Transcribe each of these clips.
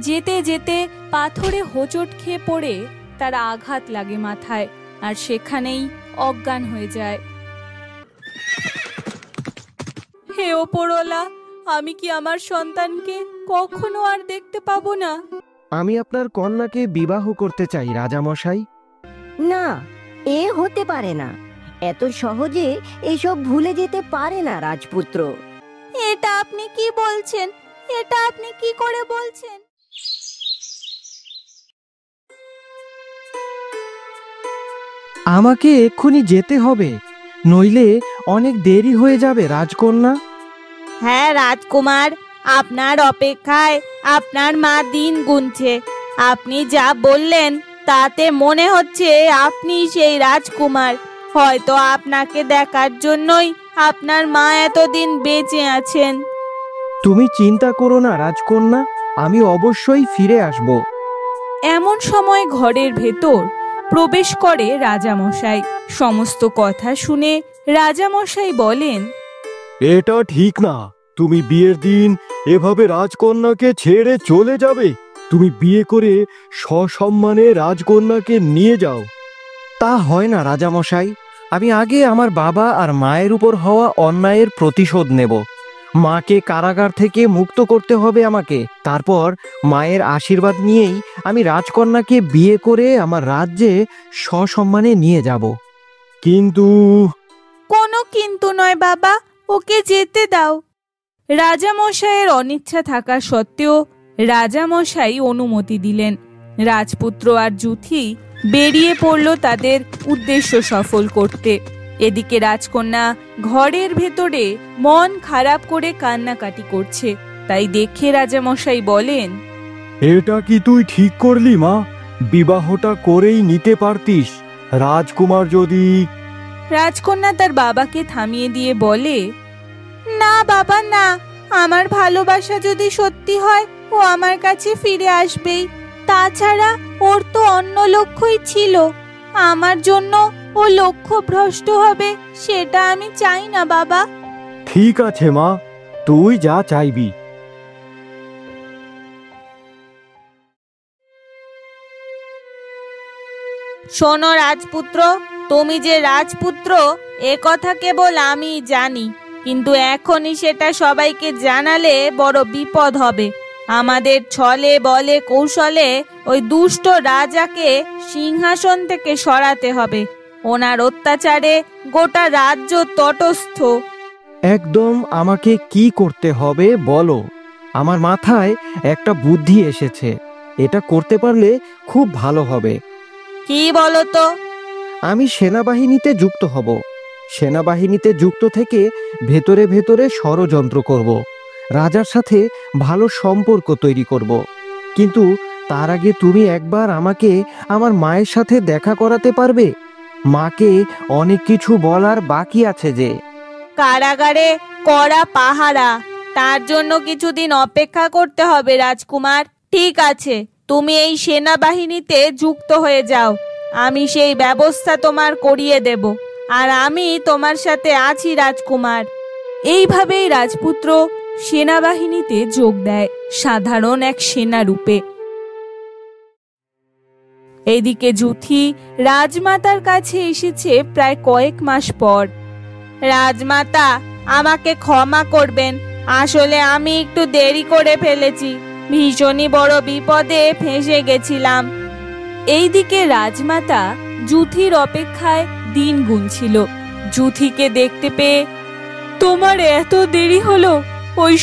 যেতে যেতে পাথরে হোঁচট খেয়ে পড়ে তার আঘাত লাগে মাথায়, আর সেখানেই অজ্ঞান হয়ে যায়। হে ওপরওয়ালা, আমি কি আমার সন্তানকে কখনো আর দেখতে পাবো না? আমি আপনার কন্যাকে বিবাহ করতে চাই রাজামশাই। না, এ হতে পারে না। এত সহজে এসব ভুলে যেতে পারে না রাজপুত্র। এটা আপনি কি বলছেন? এটা আপনি কি করে বলছেন? আমাকে এক্ষুনি যেতে হবে, নইলে অনেক দেরি হয়ে যাবে রাজকন্যা। হ্যাঁ রাজকুমার, আপনার অপেক্ষায় আপনার মা দিন গুনছে। আপনি যা বললেন তাতে মনে হচ্ছে আপনি সেই রাজকুমার। হয়তো আপনাকে দেখার জন্যই আপনার মা এতদিন বেঁচে আছেন। তুমি চিন্তা করো না রাজকন্যা, আমি অবশ্যই ফিরে আসব। এমন সময় ঘরের ভেতর প্রবেশ করে রাজামশাই। সমস্ত কথা শুনে রাজামশাই বলেন, এটা ঠিক না। তুমি বিয়ের দিন এভাবে রাজকন্যাকে ছেড়ে চলে যাবে? তুমি বিয়ে করে সসম্মানে রাজকন্যাকে নিয়ে যাও। তা হয় না রাজামশাই, আমি আগে আমার বাবা আর মায়ের উপর হওয়া অন্যায়ের প্রতিশোধ নেব। মাকে কারাগার থেকে মুক্ত করতে হবে আমাকে, তারপর মায়ের আশীর্বাদ নিয়েই আমি রাজকন্যাকে বিয়ে করে আমার রাজ্যে সসম্মানে নিয়ে যাব। কিন্তু কোনো কিন্তু নয় বাবা, ওকে যেতে দাও। রাজামশাইয়ের অনিচ্ছা থাকা সত্ত্বেও রাজামশাই অনুমতি দিলেন। রাজপুত্র আর যুথি বেরিয়ে পড়ল তাদের উদ্দেশ্য সফল করতে। এদিকে রাজকন্যা ঘরের ভেতরে মন খারাপ করে কান্নাকাটি করছে। তাই দেখে রাজামশাই বলেন, এটা কি তুই ঠিক করলি মা? বিবাহটা করেই নিতে পারতিস। রাজকুমার যদি... রাজকন্যা তার বাবাকে থামিয়ে দিয়ে বলে, না বাবা না, আমার ভালোবাসা যদি সত্যি হয় ও আমার কাছে ফিরে আসবেই। তাছাড়া ওর তো অন্য লক্ষ্যই ছিল। আমার জন্য ও লক্ষ্য ভ্রষ্ট হবে সেটা আমি চাই না বাবা। ঠিক আছে মা, তুই যা চাইবি। শোনো রাজপুত্র, তুমি যে রাজপুত্র এ কথা কেবল আমি জানি, কিন্তু এখনই সেটা সবাইকে জানালে বড় বিপদ হবে। আমাদের ছলে বলে কৌশলে ওই দুষ্ট রাজাকে সিংহাসন থেকে সরাতে হবে। ওনার অত্যাচারে গোটা রাজ্য তটস্থ। একদম আমাকে কি করতে হবে বলো। আমার মাথায় একটা বুদ্ধি এসেছে, এটা করতে পারলে খুব ভালো হবে। কি বলো তো? আমি সেনাবাহিনীতে যুক্ত হব। সেনাবাহিনীতে যুক্ত থেকে ভেতরে ভেতরে ষড়যন্ত্র করব, রাজার সাথে ভালো সম্পর্ক তৈরি করব। কিন্তু তার আগে তুমি একবার আমাকে আমার মায়ের সাথে দেখা করাতে পারবে? মাকে অনেক কিছু বলার বাকি আছে যে। কারাগারে কড়া পাহারা, তার জন্য কিছুদিন অপেক্ষা করতে হবে রাজকুমার। ঠিক আছে, তুমি এই সেনাবাহিনীতে যুক্ত হয়ে যাও। আমি সেই ব্যবস্থা তোমার করিয়ে দেব, আর আমি তোমার সাথে আছি রাজকুমার। এইভাবেই রাজপুত্র সেনাবাহিনীতে যোগ দেয় সাধারণ এক সেনা রূপে। এদিকে যুথি রাজমাতার কাছে এসেছে প্রায় কয়েক মাস পর। রাজমাতা, আমাকে ক্ষমা করবেন, আসলে আমি একটু দেরি করে ফেলেছি। ভীষণই বড় বিপদে ফেঁসে গেছিলাম। এইদিকে রাজমাতা যুথির অপেক্ষায় দিন গুনছিল। যুথিকে দেখতে পেয়ে, তোমার এত দেরি হলো? ওই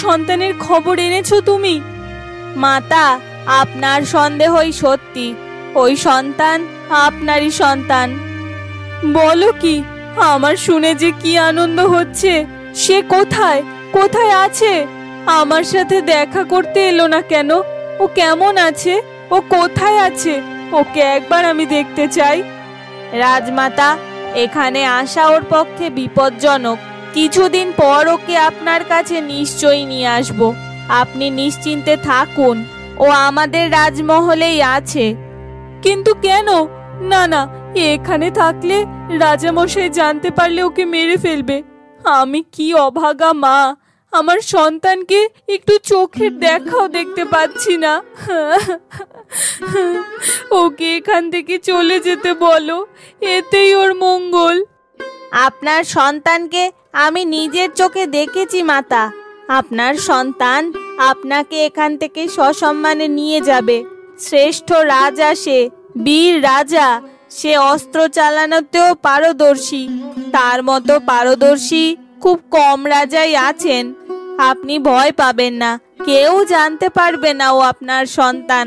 সন্তানের খবর এনেছো তুমি? মাতা, আপনার সন্দেহই সত্যি। ওই সন্তান আপনারই সন্তান। বলো কি? আমার শুনে যে কি আনন্দ হচ্ছে। সে কোথায় আছে? আমার সাথে দেখা করতে এলো না কেন? ও কেমন আছে? ও কোথায় আছে? ওকে একবার আমি দেখতে চাই। রাজমাতা, এখানে আসা ওর পক্ষে বিপজ্জনক। কিছুদিন পর ওকে আপনার কাছে নিশ্চয়ই নিয়ে আসব। আপনি নিশ্চিন্তে থাকুন, ও আমাদের রাজমহলেই আছে। কিন্তু কেন? না, এখানে থাকলে রাজামশাই জানতে পারলে ওকে মেরে ফেলবে। আমি কি অভাগা মা, আমার সন্তানকে একটু চোখের দেখাও দেখতে পাচ্ছি না। ওকে এখান থেকে চলে যেতে বলো, এতেই ওর মঙ্গল। আপনার সন্তানকে আমি নিজের চোখে দেখেছি মাতা। আপনার সন্তান আপনাকে এখান থেকে সসম্মানে নিয়ে যাবে। শ্রেষ্ঠ রাজা সে, বীর রাজা। সে অস্ত্র চালানোতেও পারদর্শী। তার মতো পারদর্শী খুব কম রাজাই আছেন। আপনি ভয় পাবেন না, কেউ জানতে পারবে না ও আপনার সন্তান।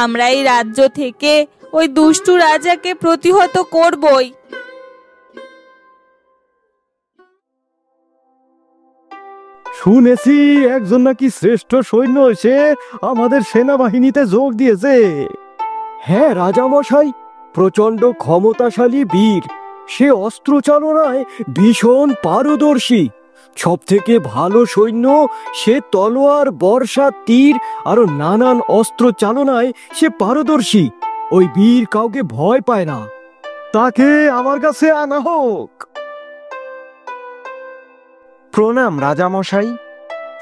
আমরা এই রাজ্য থেকে ওই দুষ্টু রাজাকে প্রতিহত করবই। শুনেছি একজন নাকি শ্রেষ্ঠ সৈন্য এসে আমাদের সেনাবাহিনীতে যোগ দিয়েছে। হ্যাঁ রাজামশাই, প্রচন্ড ক্ষমতাশালী বীর। সে অস্ত্র চালনায় ভীষণ পারদর্শী। সব থেকে ভালো সৈন্য সে। তলোয়ার, বর্ষা, তীর আরো নানান অস্ত্র চালনায় সে পারদর্শী। ওই বীর কাউকে ভয় পায় না। তাকে আমার কাছে আনা হোক। প্রণাম রাজামশাই।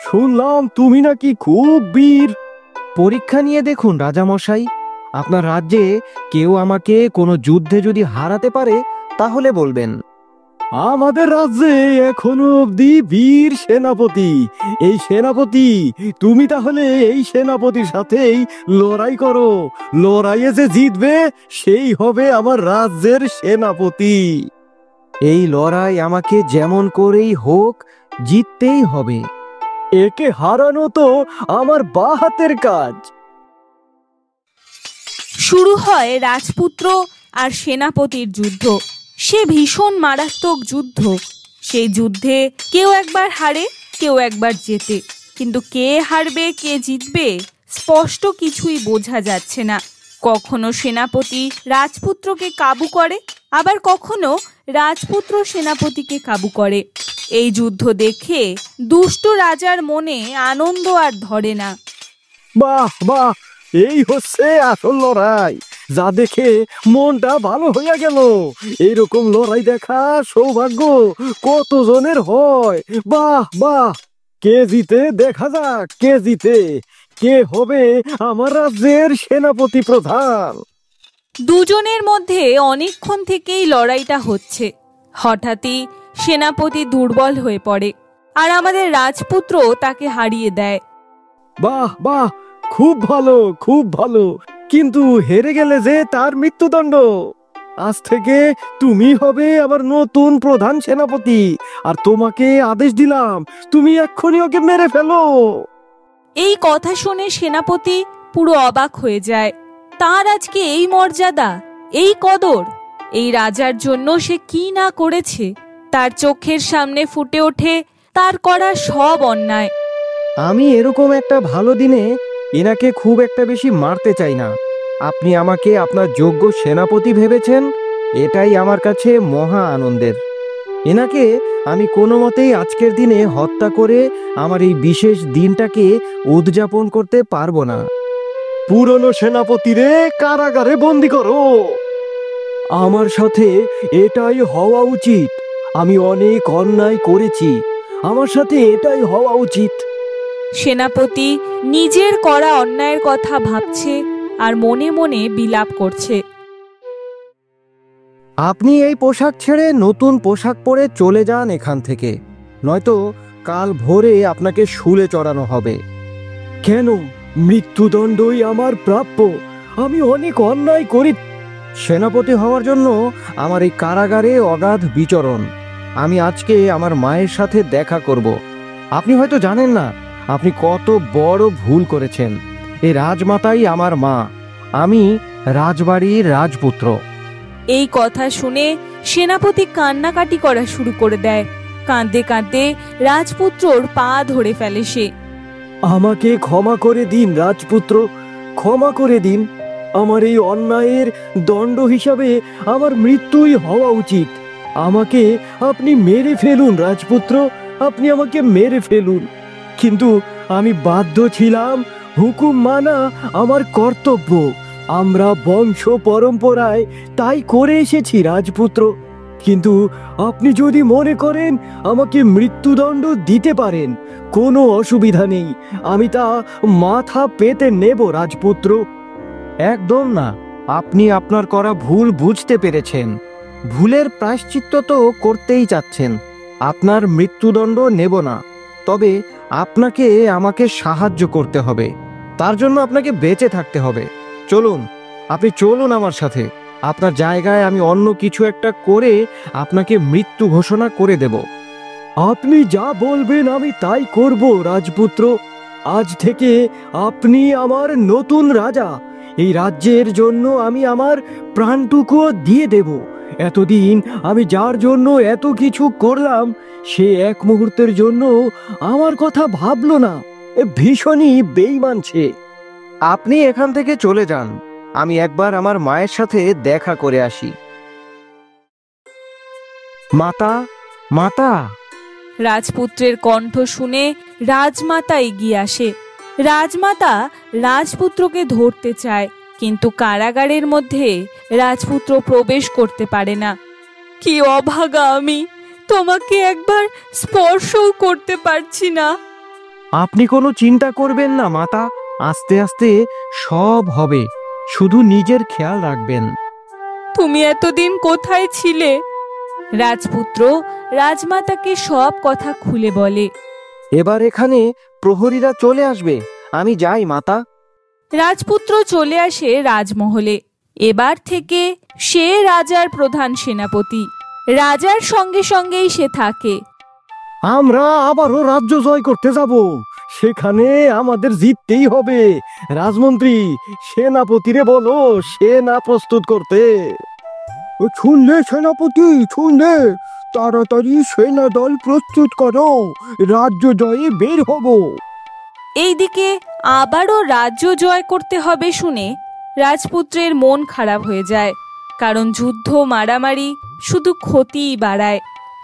শুনলাম তুমি নাকি খুব বীর। পরীক্ষা নিয়ে দেখুন রাজামশাই, আপনার রাজ্যে কেউ আমাকে কোনো যুদ্ধে যদি হারাতে পারে তাহলে বলবেন। আমাদের রাজ্যে এখনো অব্দি বীর সেনাপতি। এই সেনাপতি, তুমি তাহলে এই সেনাপতির সাথেই লড়াই করো। লড়াইয়ে যে জিতবে সেই হবে আমার রাজ্যের সেনাপতি। এই লড়াই আমাকে যেমন করেই হোক জিততেই হবে। একে হারানো তো আমার বাঁ হাতের কাজ। শুরু হয় রাজপুত্র আর সেনাপতির যুদ্ধ। সে ভীষণ মারাত্মক যুদ্ধ। সেই যুদ্ধে কেউ একবার হারে, কেউ একবার জেতে, কিন্তু কে হারবে কে জিতবে স্পষ্ট কিছুই বোঝা যাচ্ছে না। কখনো সেনাপতি রাজপুত্রকে কাবু করে, আবার কখনো রাজপুত্র সেনাপতিকে কাবু করে। এই যুদ্ধ দেখে দুষ্ট রাজার মনে আনন্দ আর ধরে না। বাহ বাহ, এই হচ্ছে আসল লড়াই, যা দেখে মনটা ভালো হইয়া গেল। এইরকম লড়াই দেখা সৌভাগ্য কতজনের হয়। বাহ বাহ, কে জিতে দেখা যাক। কে জিতে, কে হবে আমার রাজ্যের সেনাপতি প্রধান। দুজনের মধ্যে অনেকক্ষণ থেকেই লড়াইটা হচ্ছে। হঠাৎই সেনাপতি দুর্বল হয়ে পড়ে আর আমাদের রাজপুত্র তাকে হারিয়ে দেয়। বাহ বাহ, খুব ভালো খুব ভালো। কিন্তু হেরে গেলে যে তার মৃত্যুদণ্ড। আজ থেকে তুমি হবে আবার নতুন প্রধান সেনাপতি। আর তোমাকে আদেশ দিলাম, তুমি এক্ষুনি ওকে মেরে ফেলো। এই কথা শুনে সেনাপতি পুরো অবাক হয়ে যায়। তার আজকে এই মর্যাদা, এই কদর। এই রাজার জন্য সে কি না করেছে। তার চোখের সামনে ফুটে ওঠে তার করা সব অন্যায়। আমি এরকম একটা ভালো দিনে এনাকে খুব একটা বেশি মারতে চাই না। আপনি আমাকে আপনার যোগ্য সেনাপতি ভেবেছেন, এটাই আমার কাছে মহা আনন্দের। এনাকে আমি কোনো মতেই আজকের দিনে হত্যা করে আমার এই বিশেষ দিনটাকে উদযাপন করতে পারবো না। পুরনো সেনাপতিরে কারাগারে বন্দি করো। আমার সাথে এটাই হওয়া উচিত। আমি অনেক অন্যায় করেছি, আমার সাথে এটাই হওয়া উচিত। সেনাপতি নিজের করা অন্যায়ের কথা ভাবছে আর মনে মনে বিলাপ করছে। আপনি এই পোশাক ছেড়ে নতুন পোশাক পরে চলে যান এখান থেকে, নয়তো কাল ভোরে আপনাকে শুলে চড়ানো হবে। কেন? মৃত্যুদণ্ডই আমার প্রাপ্য। আমি অনেক অন্যায় করি। সেনাপতি হওয়ার জন্য আমার এই কারাগারে অগাধ বিচরণ। আমি আজকে আমার মায়ের সাথে দেখা করব। আপনি হয়তো জানেন না আপনি কত বড় ভুল করেছেন। এই রাজমাতাই আমার মা, আমি রাজবাড়ির রাজপুত্র। এই কথা শুনে সেনাপতি কান্নাকাটি করা শুরু করে দেয়। কাঁদতে কাঁদতে রাজপুত্রর পা ধরে ফেলে সে। আমাকে ক্ষমা করে দিন রাজপুত্র, ক্ষমা করে দিন। আমার এই অন্যায়ের দণ্ড হিসাবে আমার মৃত্যুই হওয়া উচিত। আমাকে আপনি মেরে ফেলুন রাজপুত্র, আপনি আমাকে মেরে ফেলুন। কিন্তু আমি বাধ্য ছিলাম, হুকুম মানা আমার কর্তব্য। আমরা বংশ পরম্পরায় তাই করে এসেছি রাজপুত্র। কিন্তু আপনি যদি মনে করেন আমাকে মৃত্যুদণ্ড দিতে পারেন, কোনো অসুবিধা নেই, আমি তা মাথা পেতে নেব রাজপুত্র। একদম না, আপনি আপনার করা ভুল বুঝতে পেরেছেন, ভুলের প্রায়শ্চিত্ত তো করতেই চাচ্ছেন। আপনার মৃত্যুদণ্ড নেব না, তবে আপনাকে আমাকে সাহায্য করতে হবে। তার জন্য আপনাকে বেঁচে থাকতে হবে। চলুন, আপনি চলুন আমার সাথে। আপনার জায়গায় আমি অন্য কিছু একটা করে আপনাকে মৃত্যু ঘোষণা করে দেব। আপনি যা বলবেন আমি তাই করব রাজপুত্র। আজ থেকে আপনি আমার নতুন রাজা। এই রাজ্যের জন্য আমি আমার প্রাণটুকুও দিয়ে দেব। এতদিন আমি যার জন্য এত কিছু করলাম, সে এক মুহূর্তের জন্য আমার কথা ভাবলো না। ভীষণই বেঈমান সে। আপনি এখান থেকে চলে যান, আমি একবার আমার মায়ের সাথে দেখা করে আসি। মাতা, মাতা! রাজপুত্রের কণ্ঠ শুনে রাজমাতা এগিয়ে আসে। রাজমাতা রাজপুত্রকে ধরতে চায়, কিন্তু কারাগারের মধ্যে রাজপুত্র প্রবেশ করতে পারে না। কি অভাগা আমি, তোমাকে একবার স্পর্শও করতে পারছি না। আপনি কোনো চিন্তা করবেন না মাতা, আস্তে আস্তে সব হবে, শুধু নিজের খেয়াল রাখবেন। তুমি এতদিন কোথায় ছিলে? রাজপুত্র রাজমাতাকে সব কথা খুলে বলে। এবার এখানে প্রহরীরা চলে আসবে, আমি যাই মাতা। রাজপুত্র চলে আসে রাজমহলে। এবার থেকে সে রাজার প্রধান সেনাপতি। রাজার সঙ্গে সঙ্গেই সে থাকে। আমরা আবারও রাজ্য জয় করতে যাব, সেখানে আমাদের জিততেই হবে। রাজমন্ত্রী, সেনাপতিরে বলো সেনা প্রস্তুত করতে। শুনলে সেনাপতি, শুনলে, তাড়াতাড়ি সেনা দল প্রস্তুত করো, রাজ্য জয়ে বের হব। এইদিকে আবারও রাজ্য জয় করতে হবে শুনে রাজপুত্রের মন খারাপ হয়ে যায়, কারণ যুদ্ধ মারামারি শুধু ক্ষতিই বাড়ায়।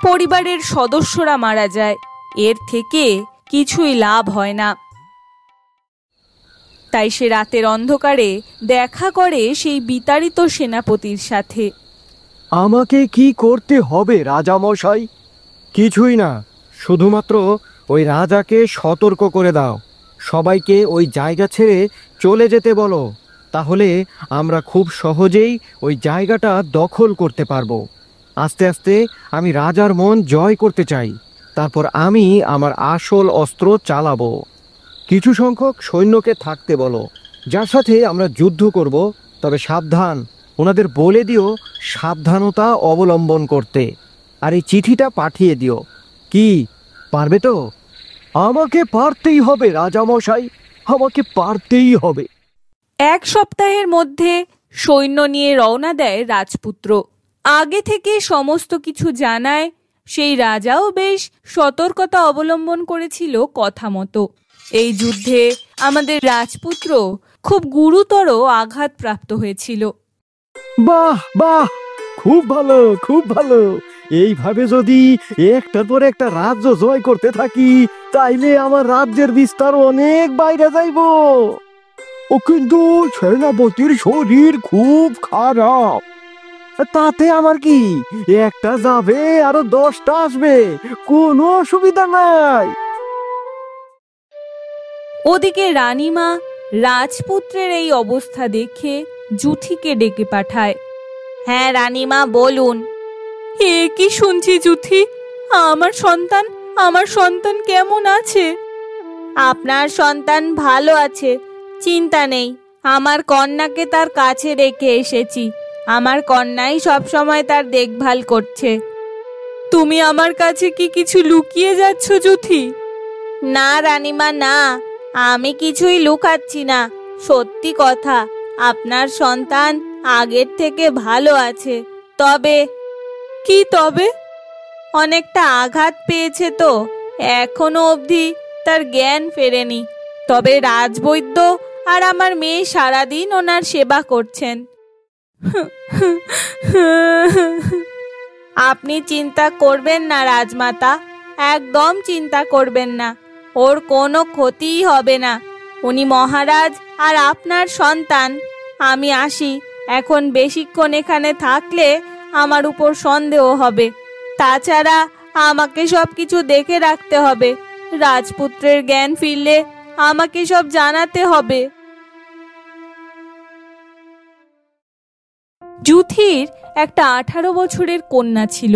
পরিবারের সদস্যরা মারা যায়, এর থেকে কিছুই লাভ হয় না। তাই সে রাতের অন্ধকারে দেখা করে সেই বিতাড়িত সেনাপতির সাথে। আমাকে কি করতে হবে রাজামশাই? কিছুই না, শুধুমাত্র ওই রাজাকে সতর্ক করে দাও, সবাইকে ওই জায়গা ছেড়ে চলে যেতে বলো, তাহলে আমরা খুব সহজেই ওই জায়গাটা দখল করতে পারবো। আস্তে আস্তে আমি রাজার মন জয় করতে চাই, তারপর আমি আমার আসল অস্ত্র চালাবো। কিছু সংখ্যক সৈন্যকে থাকতে বলো, যার সাথে আমরা যুদ্ধ করব, তবে সাবধান, ওনাদের বলে দিও সাবধানতা অবলম্বন করতে। আর এই চিঠিটা পাঠিয়ে দিও। কি, পারবে তো? আমাকে পারতেই হবে রাজামশাই, আমাকে পারতেই হবে। এক সপ্তাহের মধ্যে সৈন্য নিয়ে রওনা দেয় রাজপুত্র। আগে থেকে সমস্ত কিছু জানায়, সেই রাজাও বেশ সতর্কতা অবলম্বন করেছিল কথা মতো। এই যুদ্ধে আমাদের রাজপুত্র খুব গুরুতর আঘাতপ্রাপ্ত হয়েছিল। বাহ বাহ, খুব ভালো, খুব ভালো। এইভাবে যদি একটার পর একটা রাজ্য জয় করতে থাকি, তাইলে আমার রাজ্যের বিস্তার অনেক বাইরে যাইব। ও কিন্তু সেনাপতির শরীর খুব খারাপ। তাতে আমার কি, একটা যাবে আরো 10টা আসবে, কোনো অসুবিধা নাই। ওদিকে রানীমা রাজপুত্রের এই অবস্থা দেখে জুথিকে ডেকে পাঠায়। হ্যাঁ রানীমা, বলুন। এ কি শুনছি জুথি, আমার সন্তান কেমন আছে? আপনার সন্তান ভালো আছে, চিন্তা নেই। আমার কন্যাকে তার কাছে রেখে এসেছি, আমার কন্যাই সবসময় তার দেখভাল করছে। তুমি আমার কাছে কি কিছু লুকিয়ে যাচ্ছ জুথি? না রানীমা, না, আমি কিছুই লুকাচ্ছি না, সত্যি কথা। আপনার সন্তান আগের থেকে ভালো আছে। তবে কি তবে? অনেকটা আঘাত পেয়েছে তো, এখনো অবধি তার জ্ঞান ফেরেনি। তবে রাজবৈদ্য আর আমার মেয়ে সারাদিন ওনার সেবা করছেন। আপনি চিন্তা করবেন না রাজমাতা, একদম চিন্তা করবেন না, ওর কোনো ক্ষতিই হবে না। উনি মহারাজ আর আপনার সন্তান। আমি আসি, এখন বেশিক্ষণ এখানে থাকলে আমার উপর সন্দেহ হবে। তাছাড়া আমাকে সবকিছু দেখে রাখতে হবে। রাজপুত্রের জ্ঞান ফিরলে আমাকে সব জানাতে হবে। যুথির একটা 18 বছরের কন্যা ছিল।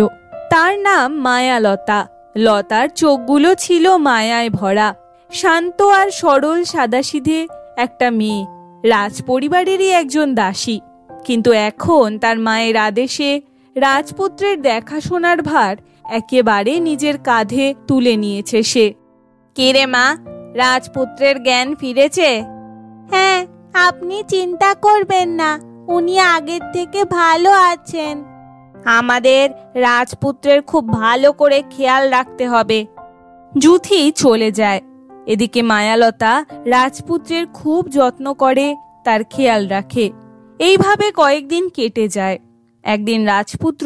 তার নাম মায়ালতা। লতার চোখগুলো ছিল মায়ায় ভরা। শান্ত আর সরল সাদাসিধে একটা মেয়ে, রাজপরিবারেরই একজন দাসী। কিন্তু এখন তার মায়ের আদেশে রাজপুত্রের দেখাশোনার ভার একেবারে নিজের কাঁধে তুলে নিয়েছে সে। কে রে মা, রাজপুত্রের জ্ঞান ফিরেছে? হ্যাঁ, আপনি চিন্তা করবেন না, উনি আগের থেকে ভালো আছেন। আমাদের রাজপুত্রের খুব ভালো করে খেয়াল রাখতে হবে। যুথি চলে যায়। এদিকে মায়ালতা রাজপুত্রের খুব যত্ন করে, তার খেয়াল রাখে। এইভাবে কয়েকদিন কেটে যায়। একদিন রাজপুত্র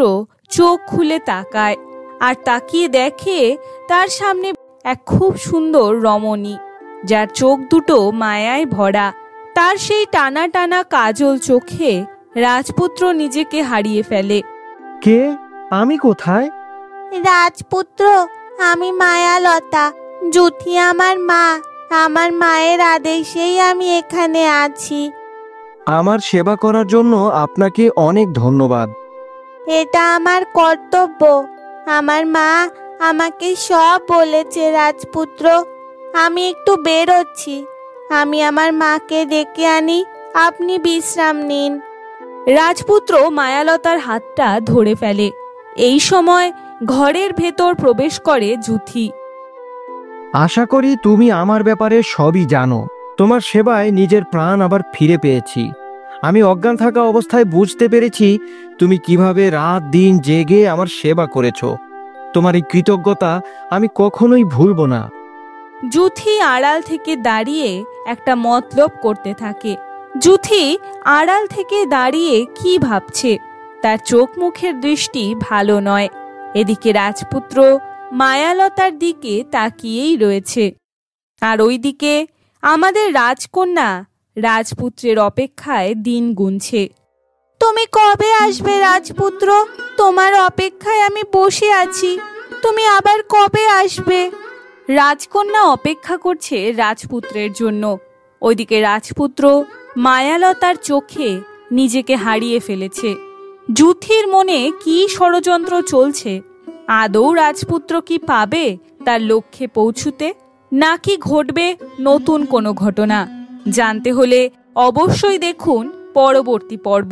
চোখ খুলে তাকায় আর তাকিয়ে দেখে তার সামনে এক খুব সুন্দর রমণী, যার চোখ দুটো মায়ায় ভরা। তার সেই টানা টানা কাজল চোখে রাজপুত্র নিজেকে হারিয়ে ফেলে। কে? আমি কোথায়? রাজপুত্র, আমি মায়ালতা। যুথি আমার মা। আমার মায়ের আদেশেই আমি এখানে আছি। আমার সেবা করার জন্য আপনাকে অনেক ধন্যবাদ। এটা আমার কর্তব্য। আমার মা আমাকে সব বলেছে রাজপুত্র। আমি একটু বেরোচ্ছি, আমি আমার মাকে ডেকে আনি, আপনি বিশ্রাম নিন। রাজপুত্র মায়ালতার হাতটা ধরে ফেলে। এই সময় ঘরের ভেতর প্রবেশ করে যুথি। আশা করি তুমি আমার ব্যাপারে সবই জানো। তোমার সেবায় নিজের প্রাণ আবার ফিরে পেয়েছি। আমি অজ্ঞান থাকা অবস্থায় বুঝতে পেরেছি তুমি কিভাবে রাত দিন জেগে আমার সেবা করেছ। তোমার এই কৃতজ্ঞতা আমি কখনোই ভুলব না। যুথি আড়াল থেকে দাঁড়িয়ে একটা মতলব করতে থাকে। যুথি আড়াল থেকে দাঁড়িয়ে কি ভাবছে, তার চোখ মুখের দৃষ্টি ভালো নয়। এদিকে রাজপুত্র মায়ালতার দিকে তাকিয়েই রয়েছে, আর ওইদিকে আমাদের রাজকন্যা রাজপুত্রের অপেক্ষায় দিন গুনছে। তুমি কবে আসবে রাজপুত্র? তোমার অপেক্ষায় আমি বসে আছি, তুমি আবার কবে আসবে? রাজকন্যা অপেক্ষা করছে রাজপুত্রের জন্য। ওইদিকে রাজপুত্র মায়ালতার চোখে নিজেকে হারিয়ে ফেলেছে। যুথির মনে কি ষড়যন্ত্র চলছে? আদৌ রাজপুত্র কি পাবে তার লক্ষ্যে পৌঁছুতে, নাকি ঘটবে নতুন কোনো ঘটনা? জানতে হলে অবশ্যই দেখুন পরবর্তী পর্ব।